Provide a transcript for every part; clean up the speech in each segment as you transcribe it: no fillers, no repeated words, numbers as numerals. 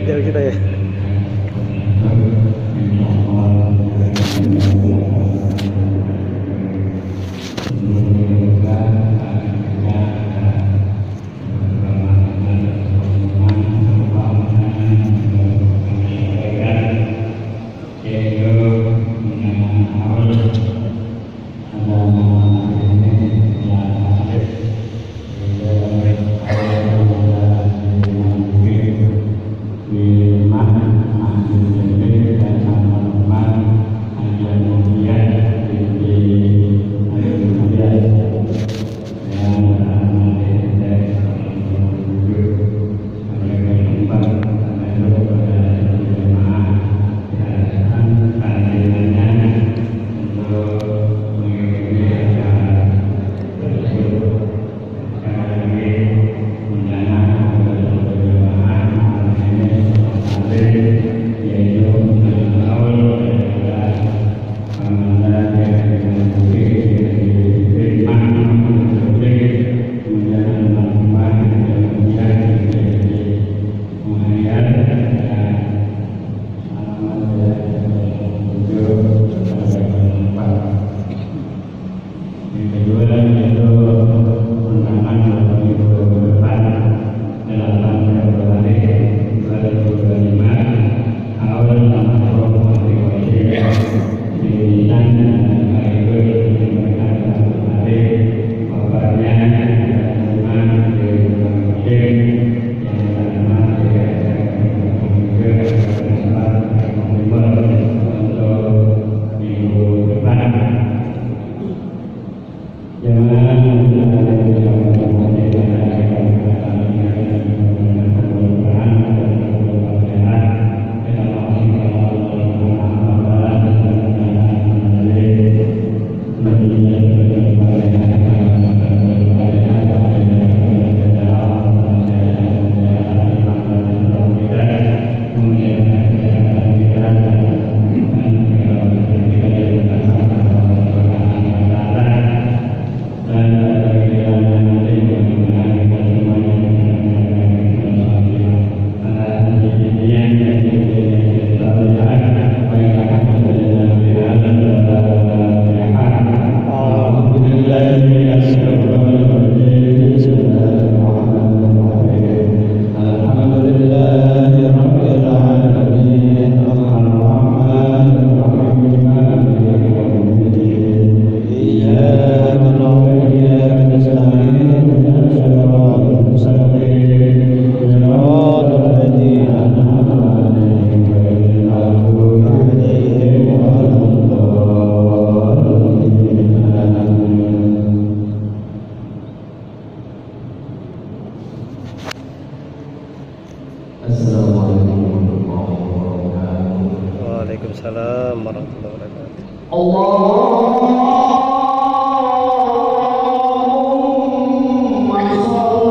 Jauh kita ya. Waalaikumsalam warahmatullahi wabarakatuh. Allahumma sholli.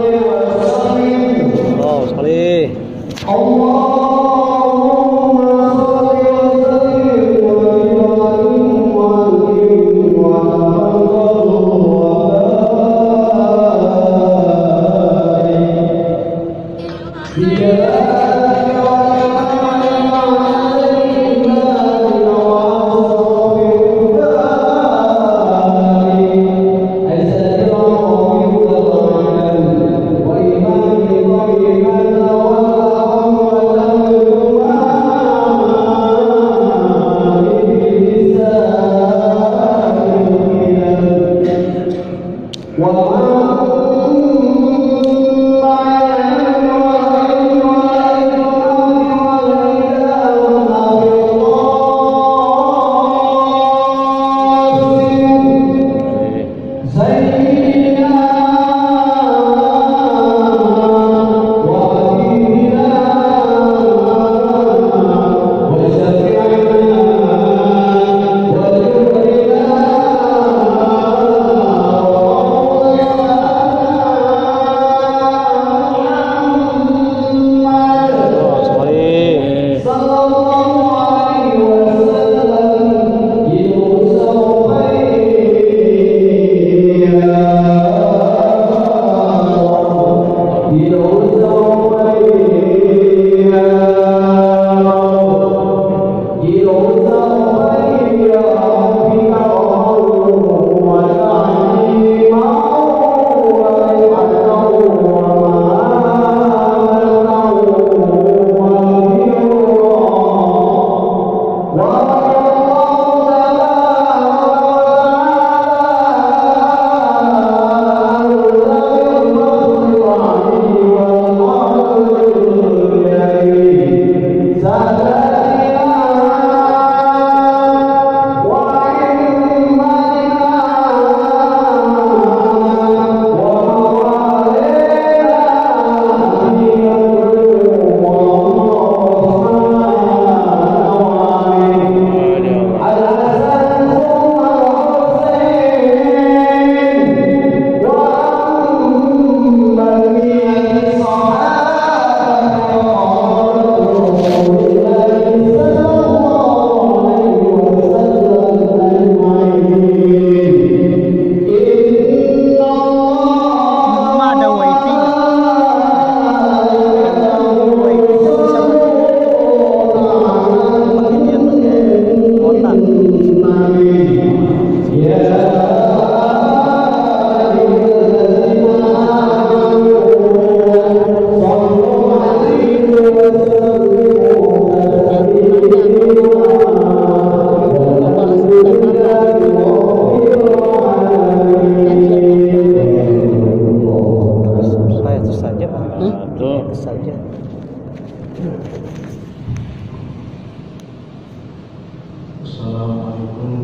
Assalamualaikum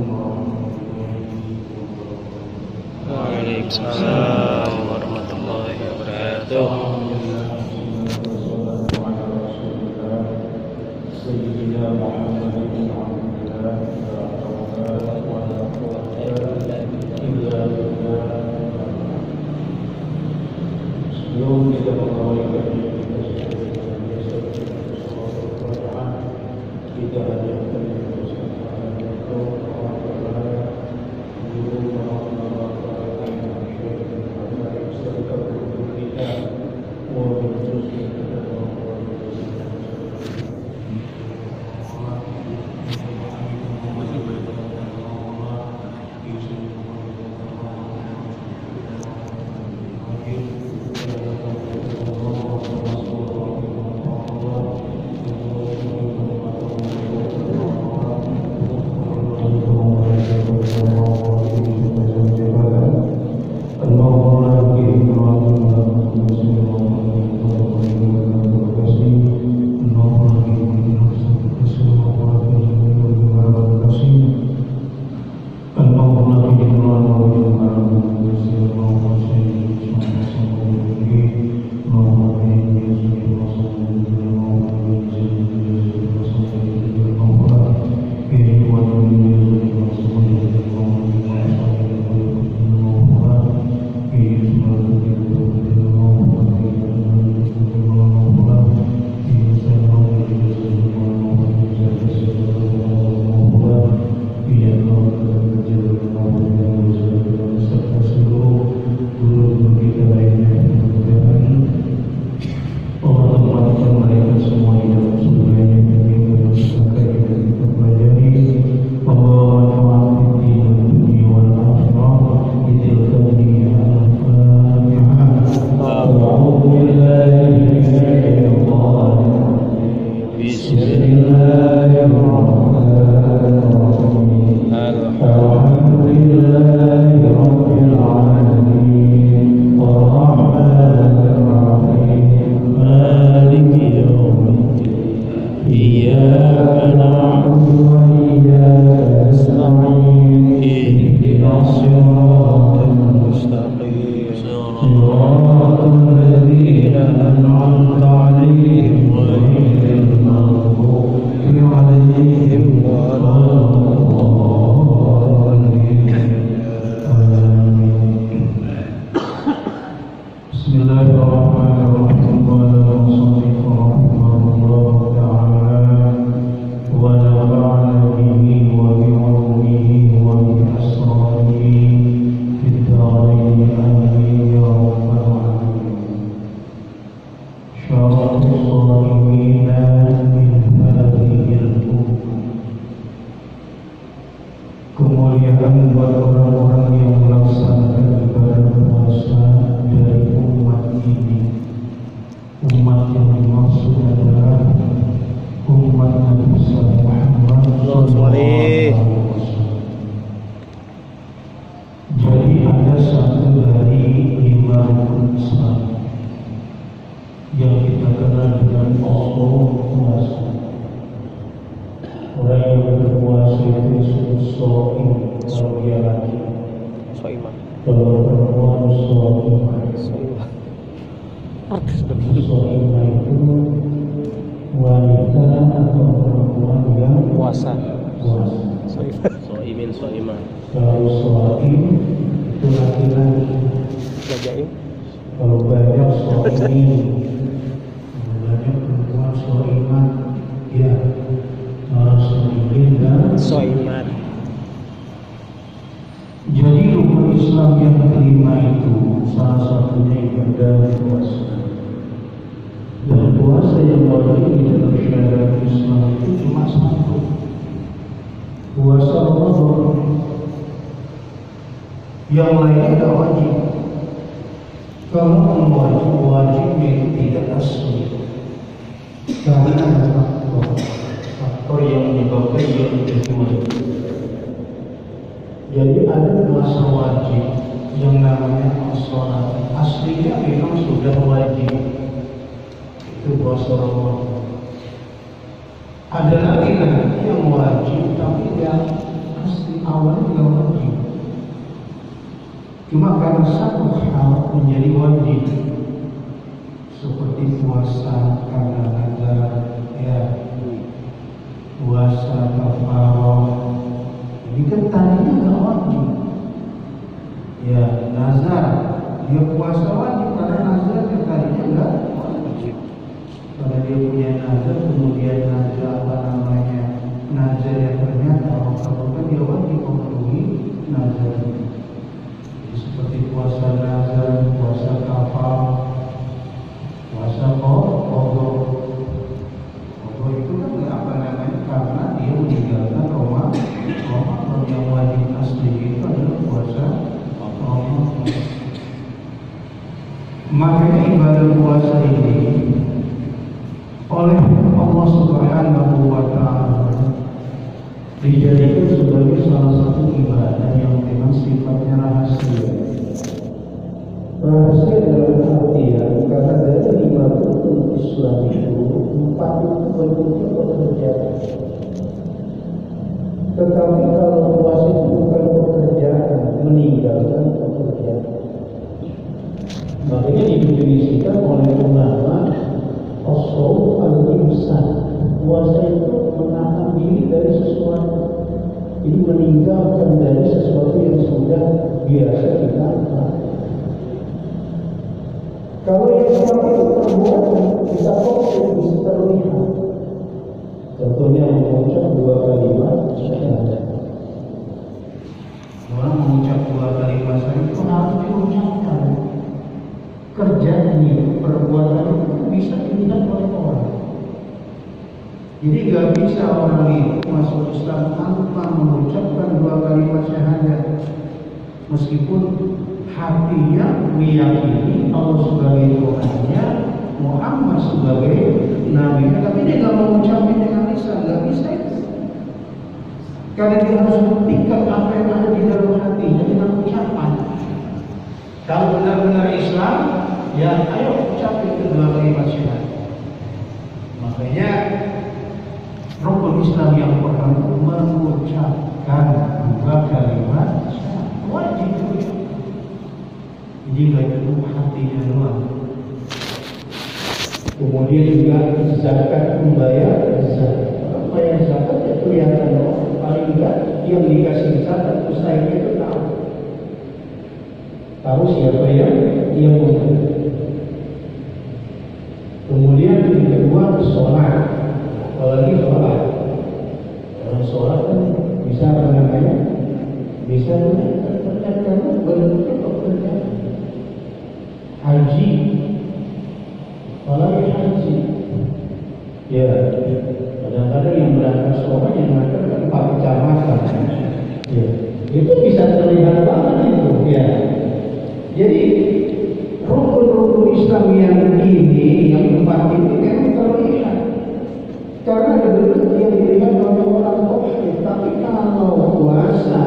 warahmatullahi wabarakatuh. Waalaikumsalam warahmatullahi wabarakatuh. Sebelum kita mengawali kita ada kemuliaan buat orang-orang yang melaksanakan ibadah puasa dari umat ini. Umat yang dimaksud adalah umat Nabi Muhammad SAW. Jadi ada satu dari 5 rukun Islam yang kita kenal dengan puasa. Orang yang berpuasa itu disebut so'im kalau dia laki. So'iman. Kalau perempuan so'imah. So'imah itu wanita atau perempuan yang Puasa. puasa. So'imin, so'imah. Kalau so'im itu laki-laki. Bajain. Kalau banyak so'im, banyak perempuan so'imah, ya. So'iman. Jadi rukun Islam yang kelima itu salah satunya ibadah puasa. Dan puasa yang wajib di dalam syariat Islam itu cuma satu, puasa Ramadan. Yang lainnya tidak wajib. Kalau wajibnya itu tidak asli, karena ada faktor yang menyebabkan dia menjadi wajib. Jadi ada puasa wajib yang namanya sholat. Aslinya memang sudah wajib. Itu puasa Ramadan. Ada lagi nanti yang wajib, tapi yang asli awalnya tidak wajib. Cuma karena satu hal menjadi wajib, seperti puasa karena nazar, ya, puasa kafarah. Ini kan tadinya nggak wajib. Ya, nazar, dia puasa wajib karena nazar yang tadinya nggak wajib. Karena dia punya nazar, kemudian nazar nazar yang ternyata Allah kabulkan, dia wajib memenuhi nazar. Jadi seperti puasa nazar, puasa kafar, puasa qadha. Qadha itu kan karena dia meninggalkan Ramadan yang wajib asli itu adalah puasa Ramadan. Makanya ibadah puasa ini oleh Allah Subhanahu wa Ta'ala dijadikan sebagai salah satu ibadah yang memang sifatnya rahasia. Rahasia dalam artian karena dari 5 rukun Islam itu 4 itu bentuknya pekerjaan. Tetapi kalau puasa itu bukan pekerjaan, meninggalkan pekerjaan. Makanya didefinisikan oleh ulama as-shaum al-imsak. Puasa itu menahan diri dari sesuatu. Ini meninggalkan dari sesuatu yang sudah biasa kita lakukan. Kalau yang seperti itu perbuatan, kita konkret bisa terlihat. Contohnya mengucap 2 kalimat syahadat. Orang mengucap 2 kalimat syahadat itu harus diucapkan. Kerjanya, perbuatan itu bisa dilihat oleh orang. Jadi nggak bisa orang itu masuk Islam tanpa mengucapkan 2 kalimat syahadat. Meskipun hatinya meyakini Allah sebagai Tuhannya, Muhammad sebagai Nabi, tapi dia nggak mengucapkan dengan lisan, nggak bisa itu. Karena dia harus buktikan apa yang ada di dalam hatinya dengan ucapan. Kalau benar-benar Islam, ya ayo ucapkan kedua kalimat syahadat. Makanya rukun Islam yang pertama itu mengucapkan 2 kalimat syahadat. Wajib itu. Jadi nggak cukup hatinya doang. Kemudian juga zakat, membayar zakat. Membayar zakat ya kelihatan orang. Paling enggak yang dikasih zakat usahanya itu tahu siapa yang dia punya. Kemudian yang kedua sholat. Apalagi sholat. Orang sholat kan bisa apa namanya? Bisa karena bentuknya pekerjaan. Haji, apalagi haji. Ya, kadang-kadang yang berangkat sholat yang berangkat kan 4 kecamatan. Ya, itu bisa terlihat banget itu. Ya. Jadi rukun-rukun Islam yang ini, yang 4 ini memang terlihat. Karena ada bentuk yang dilihat oleh orang tauhid. Tapi kalau puasa,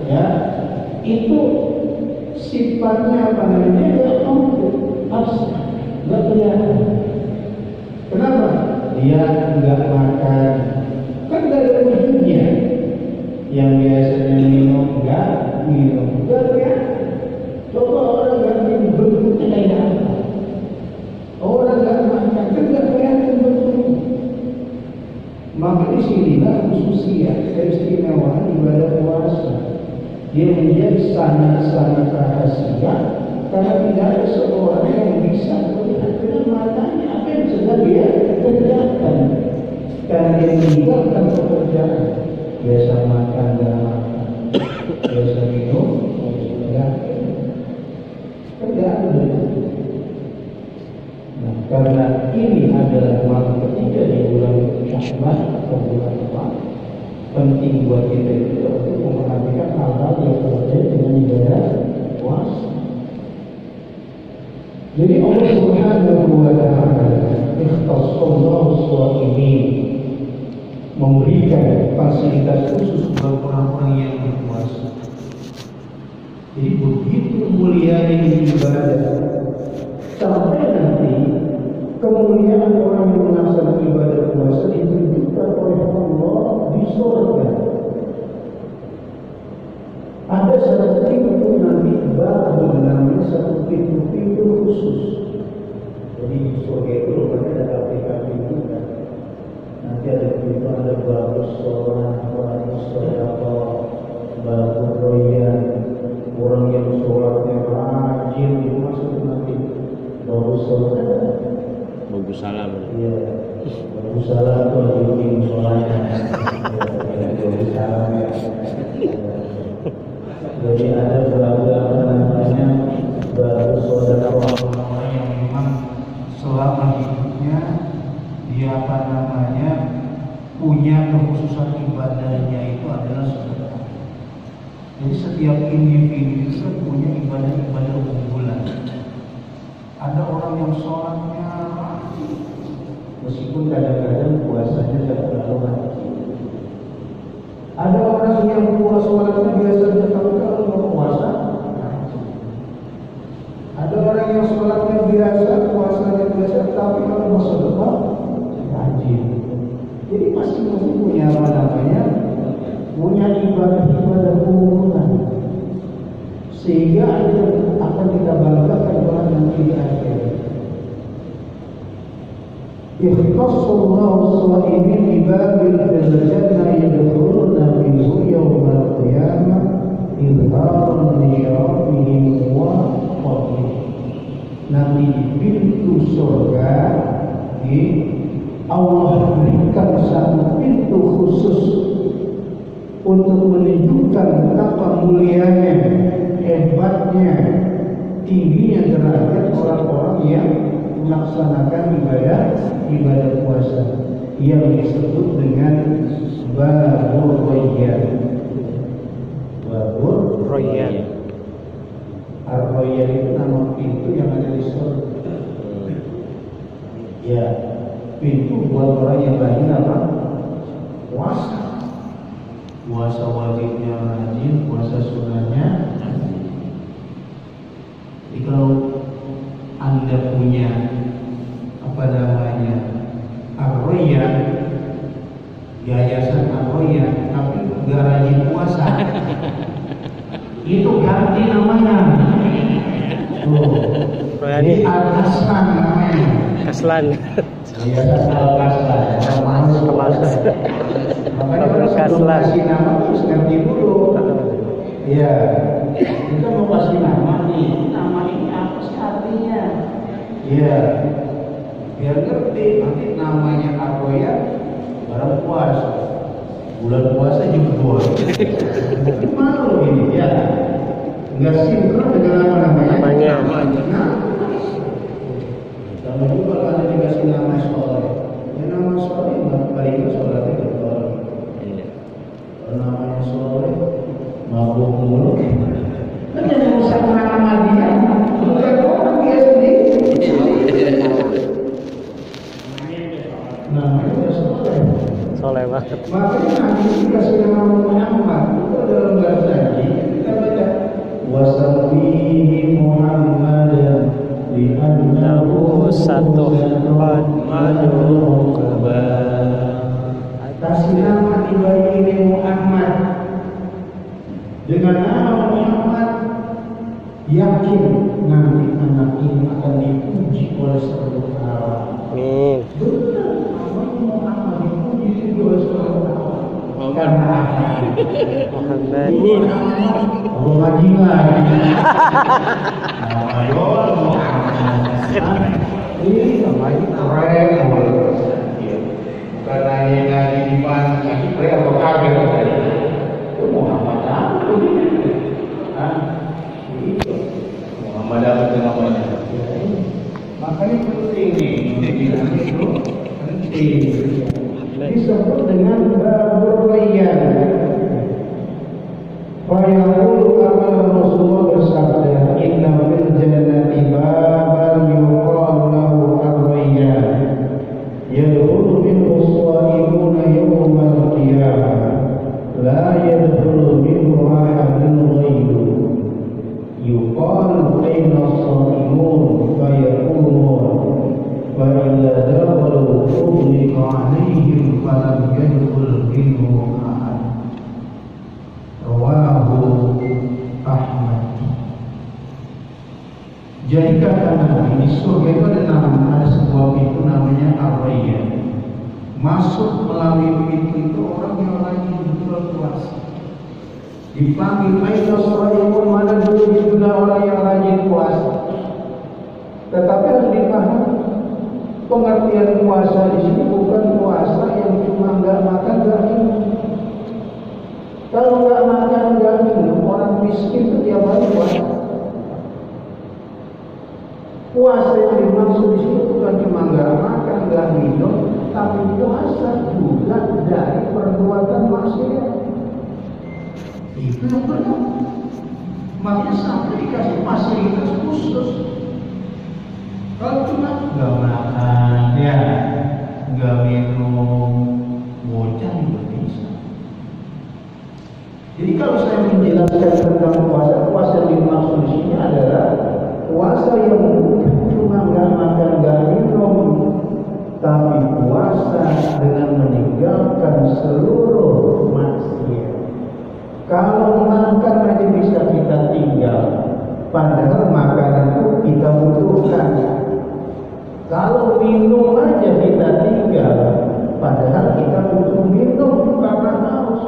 ya, itu sifatnya apa namanya? Tidak konkret, abstrak, tidak kelihatan. Kenapa? Dia enggak makan, kan tidak ada wujudnya. Yang biasanya minum enggak minum, enggak ya. Coba orang enggak minum bentuknya kayak apa? Orang enggak makan, kan enggak kelihatan bentuknya. Maka di sinilah khususnya keistimewaan ibadah puasa. Dia menjadi sangat-sangat rahasia karena tidak ada seorang yang bisa melihat dengan matanya apa yang sedang dia kerjakan. Karena dia meninggalkan pekerjaan. Biasa makan dan makan, biasa minum dan kerjaan. Nah, karena ini adalah malam ketiga di bulan Syawal atau bulan Ramadan, penting buat kita itu untuk memperhatikan hal-hal yang terkait dengan ibadah puasa. Jadi Allah Subhanahu wa Ta'ala ikhtassallahu sha'imin, memberikan fasilitas khusus bagi orang-orang yang berpuasa. Jadi begitu mulia ini ibadah, sampai nanti kemuliaan orang yang melaksanakan ibadah puasa ditunjukkan surga itu rupanya ada aplikasi juga. Nanti ada itu ada bagus sholat, bagus apa, bagus royan, orang yang sholatnya rajin itu masuk nanti bagus sholat. Bagus salam. Iya, bagus salam tuh jadi sholatnya. Bagus salam ya. Jadi ada beberapa namanya bagus saudara orang yang memang selama hidupnya dia punya kekhususan ibadahnya itu adalah sedekah. Jadi setiap individu itu punya ibadah unggulan. Ada orang yang sholatnya rajin, meskipun kadang-kadang puasanya tidak terlalu rajin. Ada orang yang sholatnya biasa saja, tapi kalau mau puasa rajin. Ada orang yang sholatnya biasa, puasanya biasa, tapi kalau mau sedekah rajin. Jadi masing-masing punya punya ibadah unggulan, sehingga akan kita banggakan orang nanti di akhirat. Ikhtassallahu as-sha'imin ibabil jannah yadkhuluna minhu yawmal qiyamah idharan li syarafihim wa fadlihim. Nanti di pintu surga Allah berikan satu pintu khusus untuk menunjukkan betapa mulianya, hebatnya, tingginya derajat orang-orang yang melaksanakan ibadah puasa yang disebut dengan babur royan. Babur royan. Ar-royan itu nama pintu yang ada di surga. Ya, pintu buat orang yang rajin apa? Puasa. Puasa wajibnya rajin, puasa sunnahnya rajin. Jadi kalau Anda punya Ar-Royan, yayasan Ar-Royan, tapi nggak rajin puasa, itu ganti namanya. Jadi Al-Kaslan namanya. Kaslan. Yayasan Al-Kaslan. Makanya kalau kasih nama harus ganti dulu. Iya, kita mau kasih nama nih. Nama ini apa sih artinya? Iya, biar ngerti. Nanti namanya Ar-Royan barang puasa. Bulan puasa juga malu ini ya. Nggak sinkron dengan namanya. Nah, kalau juga kalau dikasih nama soleh, ya nama soleh paling sholatnya betul. Namanya soleh, mabuk mulu. Kan yang rusak nama dia, bukan orang dia sendiri. Namanya soleh. Soleh banget. Makanya nanti dikasih nama Muhammad itu dalam bahasa ini kita baca wasabihi Muhammadan li'annahu satu madu kasih nama ibadah ini Muhammad, dengan nama Muhammad yakin nanti anak ini akan dipuji oleh seluruh alam. Amin. Benar, namanya Muhammad dipuji oleh seluruh alam. Karena Muhammad. Allah majingan. Nama Muhammad. Ini namanya keren. Karena yang lagi di mana lagi pria atau kafir itu Muhammad apa? Itu Muhammad apa namanya? Makanya penting nih, itu penting. Disebut dengan babur royan. Fayaqulu amal Rasulullah bersabda, inna fil jannati baban yuqalu lahu ar-royan. Yadkhulu minhu as-shaimuna yawmal qiyamah la yadkhulu minhu ahadun ghayruhu yuqalu ayna as-shaimun fayaqumun fa idza dakhalu ughliqa 'alayhim falam yadkhul minhu ahad. Rawahu Ahmad. Jadi kata Nabi, di surga itu ada sebuah masuk melalui pintu itu orang yang lagi berpuasa. Dipanggil aina shaimun, mana dulu juga orang yang rajin puasa. Tetapi harus dipahami, pengertian puasa di sini bukan puasa yang cuma nggak makan nggak minum. Kalau nggak makan nggak minum, orang miskin itu tiap hari puasa. Puasa yang dimaksud di sini bukan cuma nggak makan nggak minum, tapi puasa juga dari perbuatan maksiat. Itu yang benar. Makanya sampai dikasih fasilitas khusus. Kalau cuma nggak makan, ya nggak minum, bocah juga bisa. Jadi kalau saya menjelaskan tentang puasa, puasa yang dimaksud di sini adalah puasa yang cuma nggak makan nggak minum, tapi puasa dengan meninggalkan seluruh maksiat. Kalau makan aja bisa kita tinggal, padahal makanan itu kita butuhkan. Kalau minum aja kita tinggal, padahal kita butuh minum karena haus.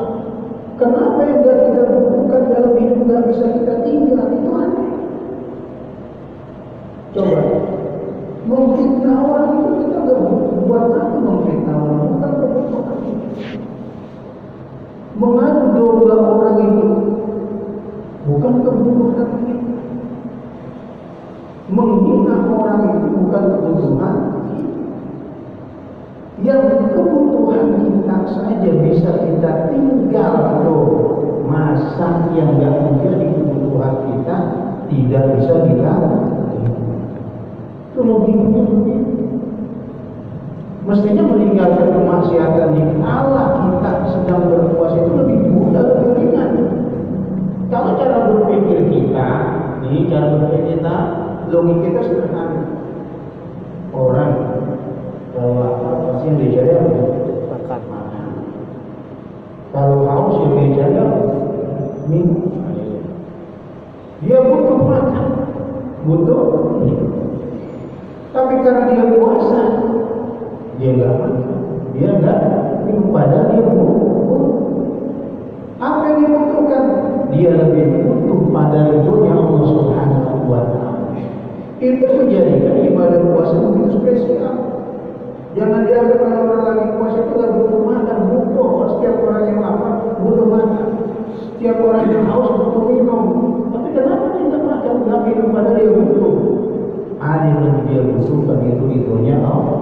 Kenapa yang nggak kita butuhkan dalam hidup nggak bisa kita tinggal? Itu aneh. Coba, memfitnah orang itu kita nggak butuh. Buat apa memfitnah orang? Bukan kebutuhan. Mengadu domba orang itu bukan kebutuhan kita. Menghina orang itu bukan kebutuhan kita. Yang kebutuhan kita saja bisa kita tinggal loh. Masa yang nggak menjadi kebutuhan kita tidak bisa kita itu logikanya begitu. Mestinya meninggalkan kemaksiatan di kala kita sedang berpuasa itu lebih mudah, lebih ringan. Kalau cara berpikir kita, nih cara berpikir kita, logik kita sederhana. Orang kalau lapar pasti yang dijaga makan. Kalau haus yang dijaga minum. Dia butuh makan, butuh minum. Tapi karena dia puasa, dia enggak makan, dia enggak minum, padahal dia butuh. Apa yang dibutuhkan? Dia lebih butuh pada ridhonya Allah Subhanahu wa Ta'ala. Itu menjadikan ibadah puasa begitu spesial. Jangan dianggap kalau orang lagi puasa itu nggak butuh makan, butuh. Setiap orang yang lapar butuh makan, setiap orang yang haus butuh minum. Tapi kenapa dia nggak makan, nggak minum padahal dia butuh? Ada yang dia butuhkan itu ridhonya Allah.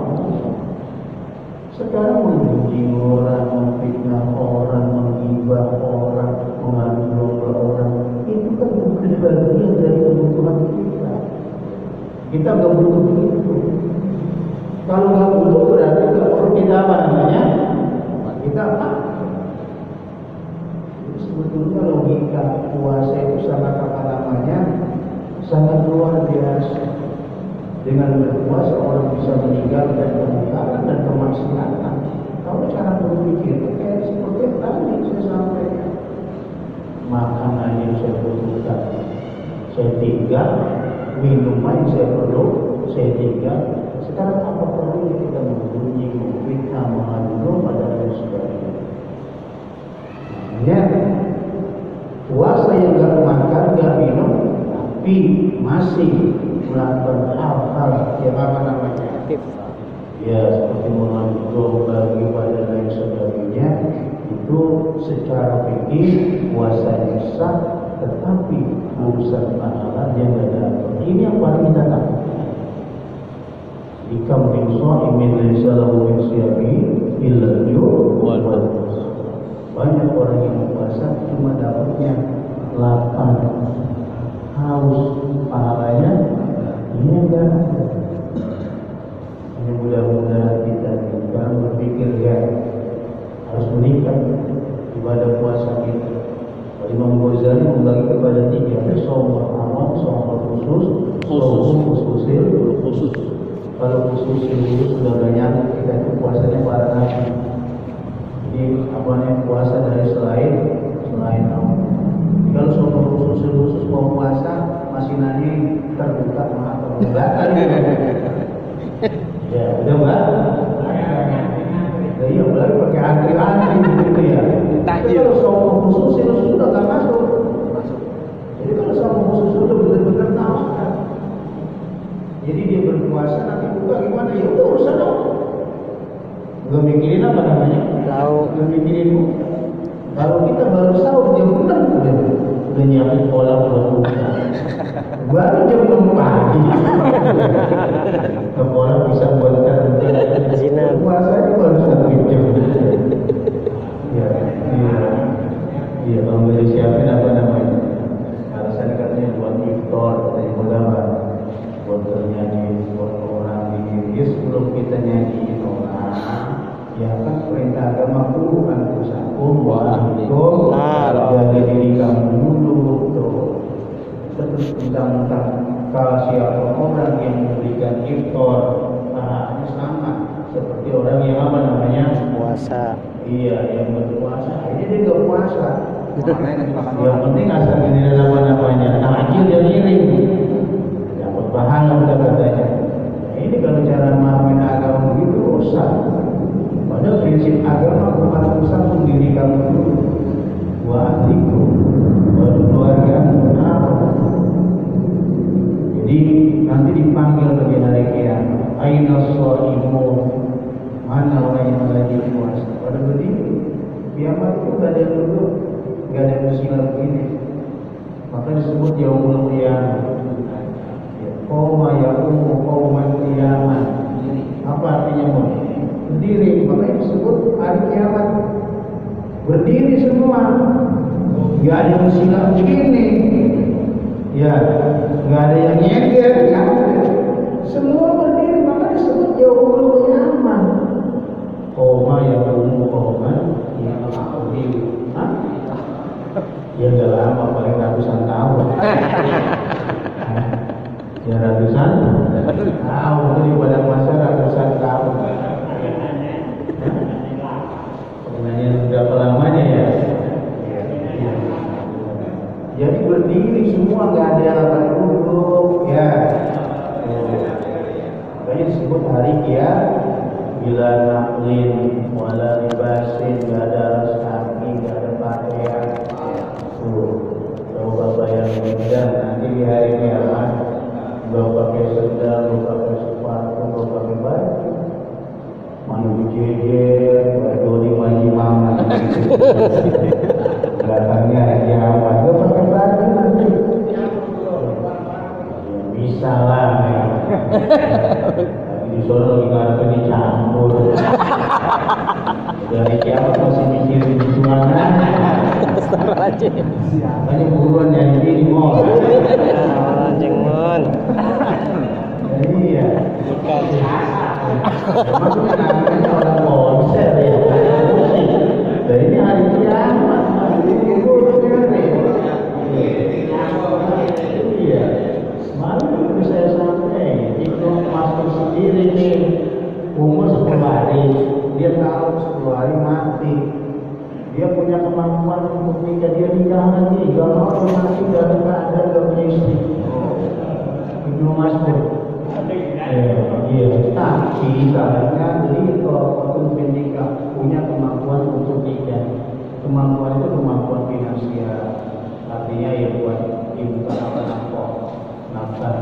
Sekarang membenci orang, memfitnah orang, menghibah orang, mengadu domba orang, itu kan bukan bagian dari kebutuhan kita. Kita nggak butuh itu. Kalau nggak butuh berarti nggak perlu kita apa namanya? Kita apa? Sebetulnya logika puasa itu sangat apa namanya? Sangat luar biasa. Dengan berpuasa orang bisa meninggalkan kemungkaran dan kemaksiatan. Kalau cara berpikir kayak seperti tadi saya sampaikan, makan aja saya butuhkan, saya tinggal, minum aja saya perlu, saya tinggal. Sekarang apa perlu kita membunyi, memfitnah, mengadu domba dan lain sebagainya? Makanya puasa yang gak makan, gak minum, tapi masih melakukan hal-hal yang apa namanya? Ya seperti mengadu domba, ibadah dan lain sebagainya, itu secara fikih puasanya sah, tetapi urusan pahalanya nggak dapat. Ini yang paling kita tahu. Ikam min sha'imin laysa lahu min siyamihi illa al-ju' wal atas. Banyak orang yang puasa cuma dapatnya lapar, haus, pahalanya ini enggak ada. Ini mudah-mudahan kita juga berpikir ya harus meningkat ibadah puasa kita. Imam Ghazali membagi kepada tiga, shaum awam, shaum khusus, shaum khusus. Kalau khusus itu sudah banyak, kita itu puasanya para nabi. Jadi apa namanya puasa dari selain Allah. Kalau shaum khusus mau puasa masih nanya terbuka maaf kalau enggak. Ya udah mbak. puasa nanti buka gimana, ya udah urusan dong. Gak mikirin apa namanya? Tahu. Gak mikirin. Kalau kita baru sahur jam 6 udah nyiapin pola buat buka. Baru jam 6 pagi. Pola bisa buat kerja. Zinan. Puasanya baru 1 jam. Iya, iya. Iya, kalau nggak disiapin apa namanya? Alasan katanya buat iftar, katanya ulama. Buat bernyanyi, buat orang diri. Sebelum kita nyanyiin orang, ya kan perintah agama dulu kan usahakum wa'alaikum jaga diri kamu dulu tuh. Terus tentang kalau siapa orang yang memberikan iftar, pahalanya sama seperti orang yang apa namanya Puasa. iya, yang berpuasa. Ini dia nggak puasa. Yang penting asal ini nama-namanya takjil dan ngiring, dapat pahala udah katanya. Ini kalau cara memahami agama begitu rusak. Padahal prinsip agama bukan satu diri kamu dulu, wahdiku, baru keluargamu. Jadi nanti dipanggil bagi hari kiamat. Aina shaimun, mana orang yang lagi puasa? Pada berdiri. Kiamat itu gak ada yang duduk, gak ada yang bersila begini. Maka disebut yaumul qiyamah. Qauma yaqumu qauman qiyamah. Apa artinya mau? Berdiri, makanya disebut hari kiamat. Berdiri semua. Gak ada yang bersila begini. Ya, gak ada yang nyender, gak ada. Semua berdiri, maka disebut yaumul qiyamah. Qauma yaqumu qauman qiyamah. Ya udah lama, paling ratusan tahun. Ya ratusan tahun itu di badan masa ratusan tahun. Pertanyaannya berapa lamanya ya? Jadi berdiri semua, nggak ada yang akan duduk ya. Makanya disebut hari kiamat. Bila naklin wala libasin, nggak ada alas kaki, nggak ada pakaian. Coba bayangin nanti di hari kiamat, nggak pakai sendal, nggak pakai sepatu, nggak pakai baju, mandi jejer, baju di mandi mama. Datangnya hari kiamat, nggak pakai baju nanti. Bisa lah, ya. Di sono lagi ngarep dicampur. Dari kiamat masih mikirin gimana. Makanya buruan nyari diri mau. Jengon. Iya. Bukan. Maksudnya namanya orang konser ya. Dan ini hari kiamat. Ini buruk nyari. Iya. Semalam itu saya sampai itu master sendiri nih, umur 10 hari, dia tahu 10 hari mati. Dia punya kemampuan untuk nikah, dia nikah lagi, gak mau mati dalam keadaan gak punya istri. Ibnu Mas'ud. Iya. Tapi caranya itu untuk nikah punya kemampuan untuk nikah. Kemampuan itu kemampuan finansial, artinya ya buat ibu apa nafkah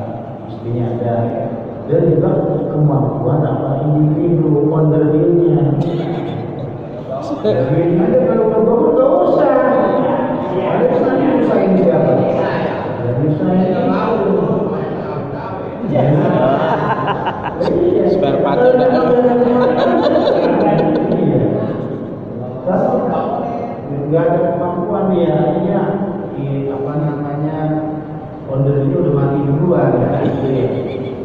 istrinya ada ya. Dan juga kemampuan apa individu ondernya. Jadi ada kalau berdoa dosa. Ada sana usahain siapa? Jadi saya tahu. Spare part udah. Kalau nggak ada kemampuan dia, artinya apa namanya ondernya udah mati duluan ya.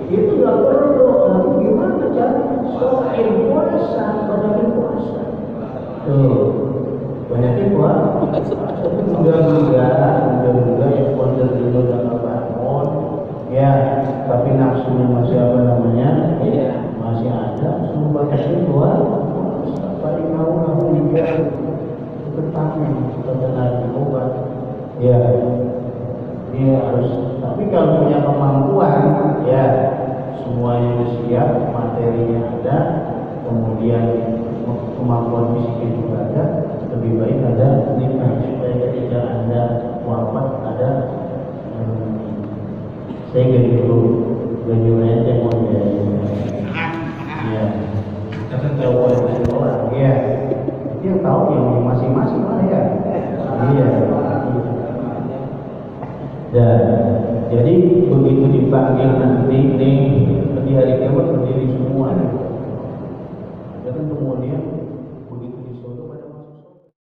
Itu nggak perlu. Lalu gimana cara soal puasa, banyakin puasa. Tuh, banyakin puasa. Udah ya onder dulu udah nggak bangun. Ya, tapi nafsunya masih apa namanya? Iya, masih ada. Suruh banyakin puasa. Paling mau kamu juga bertanya sebenarnya obat. Ya, dia harus. Tapi kalau punya kemampuan, ya semuanya sudah siap, materinya ada, kemudian kemampuan fisiknya juga ada, lebih baik ada nikah supaya ketika Anda wafat ada saya jadi dulu baju enteng mau ya. Iya. Kata cowok itu orang. Iya. Dia tahu yang masing-masing lah ya. Iya. Dan jadi begitu dipanggil nanti nih di hari kiamat berdiri semua. Dan kemudian